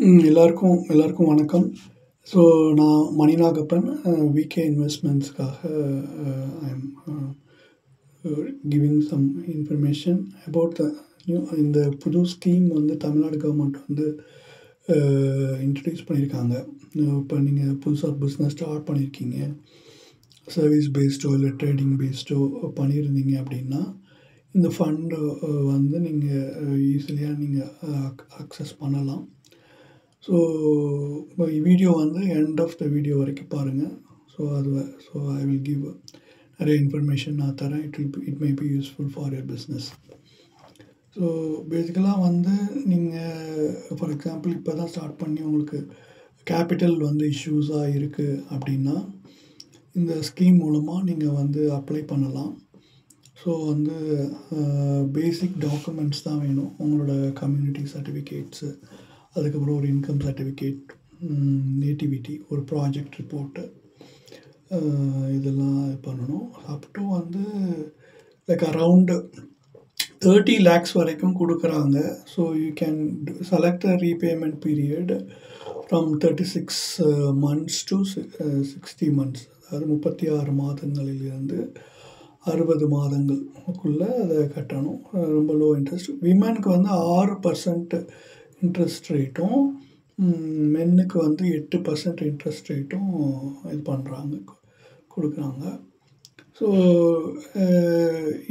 எல்லாருக்கும் வணக்கம். ஸோ நான் மணிநாகப்பன் விகே இன்வெஸ்ட்மெண்ட்ஸ்க்காக I am giving some information about the இந்த புது ஸ்கீம் தமிழ்நாடு கவர்மெண்ட் இன்ட்ரடியூஸ் பண்ணியிருக்காங்க. இப்போ நீங்கள் புதுசாக பிஸ்னஸ் ஸ்டார்ட் பண்ணியிருக்கீங்க, சர்வீஸ் பேஸ்டோ இல்லை ட்ரேடிங் பேஸ்டோ பண்ணியிருந்தீங்க அப்படின்னா இந்த ஃபண்டு நீங்கள் ஈஸிலியாக நீங்கள் அக்சஸ் பண்ணலாம். So video end of the video வரைக்கும் பாருங்கள். ஸோ ஐ வில் கிவ் நிறைய இன்ஃபர்மேஷன் நான் தரேன். It may be useful for your business. So பேசிக்கலாக நீங்கள் ஃபார் எக்ஸாம்பிள் இப்போ தான் ஸ்டார்ட் பண்ணி உங்களுக்கு கேபிட்டல் இஷ்யூஸாக இருக்குது அப்படின்னா இந்த ஸ்கீம் மூலமாக நீங்கள் அப்ளை பண்ணலாம். ஸோ பேசிக் டாக்குமெண்ட்ஸ் தான் வேணும். உங்களோட கம்யூனிட்டி சர்டிஃபிகேட்ஸு, அதுக்கப்புறம் ஒரு இன்கம் சர்டிஃபிகேட், நேட்டிவிட்டி, ஒரு ப்ராஜெக்ட் ரிப்போர்ட்டு, இதெல்லாம் பண்ணணும். Up to like around 30 lakhs வரைக்கும் கொடுக்குறாங்க. So you can select a repayment period from 36 months to 60 months. அதாவது 36 மாதங்களிலிருந்து 60 மாதங்களுக்குள்ளே அதை கட்டணும். ரொம்ப லோ இன்ட்ரெஸ்ட். விமனுக்கு 6% இன்ட்ரெஸ்ட் ரேட்டும், மென்னுக்கு 8% இன்ட்ரெஸ்ட் ரேட்டும் இது பண்ணுறாங்க, கொடுக்குறாங்க. ஸோ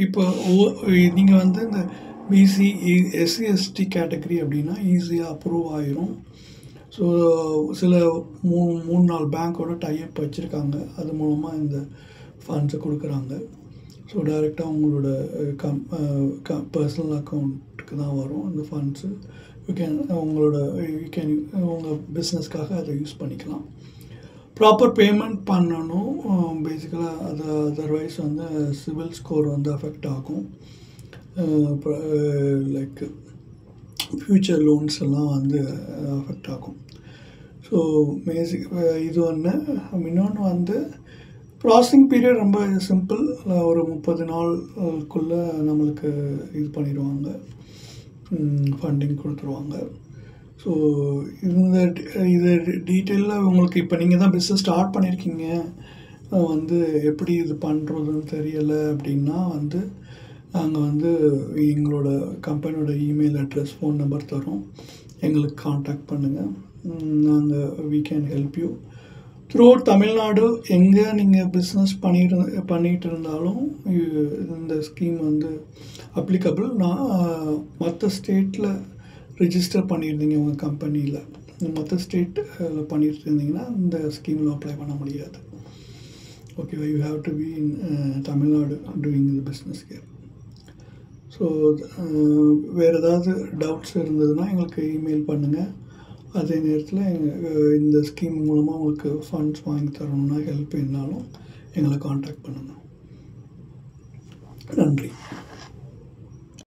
இப்போ நீங்கள் இந்த பிசி எஸ்சி எஸ்டி கேட்டகரி அப்படின்னா ஈஸியாக அப்ரூவ் ஆயிரும். ஸோ சில 3-4 பேங்க்கோட டைப் வச்சுருக்காங்க. அது மூலமாக இந்த ஃபண்ட்ஸை கொடுக்குறாங்க. ஸோ டைரெக்டாக உங்களோட பர்சனல் அக்கௌண்ட்டுக்கு தான் வரும் இந்த ஃபண்ட்ஸு. உங்கள் பிஸ்னஸ்க்காக அதை யூஸ் பண்ணிக்கலாம். ப்ராப்பர் பேமெண்ட் பண்ணணும் பேசிக்கலாக. அது அதர்வைஸ் சிவில் ஸ்கோர் அஃபெக்ட் ஆகும். லைக் ஃப்யூச்சர் லோன்ஸ் எல்லாம் அஃபெக்ட் ஆகும். ஸோ இது இன்னொன்று ப்ராசஸிங் பீரியட் ரொம்ப சிம்பிள். ஒரு 30 நாளுக்குள்ளே நம்மளுக்கு இது பண்ணிடுவாங்க, ஃபண்டிங் கொடுத்துருவாங்க. ஸோ இது டீட்டெயிலாக உங்களுக்கு இப்போ நீங்கள் தான் பிஸ்னஸ் ஸ்டார்ட் பண்ணியிருக்கீங்க, எப்படி இது பண்ணுறதுன்னு தெரியலை அப்படின்னா நாங்கள் எங்களோட கம்பெனியோட இமெயில் அட்ரஸ், ஃபோன் நம்பர் தரோம். எங்களுக்கு காண்டாக்ட் பண்ணுங்கள். நாங்கள் we can help you throughout Tamil Nadu. எங்கே நீங்கள் பிஸ்னஸ் பண்ணிகிட்டு இருந்தாலும் இந்த ஸ்கீம் அப்ளிகபிள். நான் மற்ற ஸ்டேட்டில் ரிஜிஸ்டர் பண்ணியிருந்தீங்க உங்கள் கம்பெனியில், மற்ற ஸ்டேட்டில் பண்ணிட்டு இருந்தீங்கன்னா இந்த ஸ்கீமில் அப்ளை பண்ண முடியாது. Okay, you have to be in Tamil Nadu doing the business here. So வேறு ஏதாவது டவுட்ஸ் இருந்ததுன்னா எங்களுக்கு இமெயில் பண்ணுங்கள். அதே நேரத்தில் இந்த ஸ்கீம் மூலமாக உங்களுக்கு ஃபண்ட்ஸ் வாங்கி தரணுன்னா ஹெல்ப் வேணுனாலும் எங்களை காண்டாக்ட் பண்ணுங்கள். நன்றி.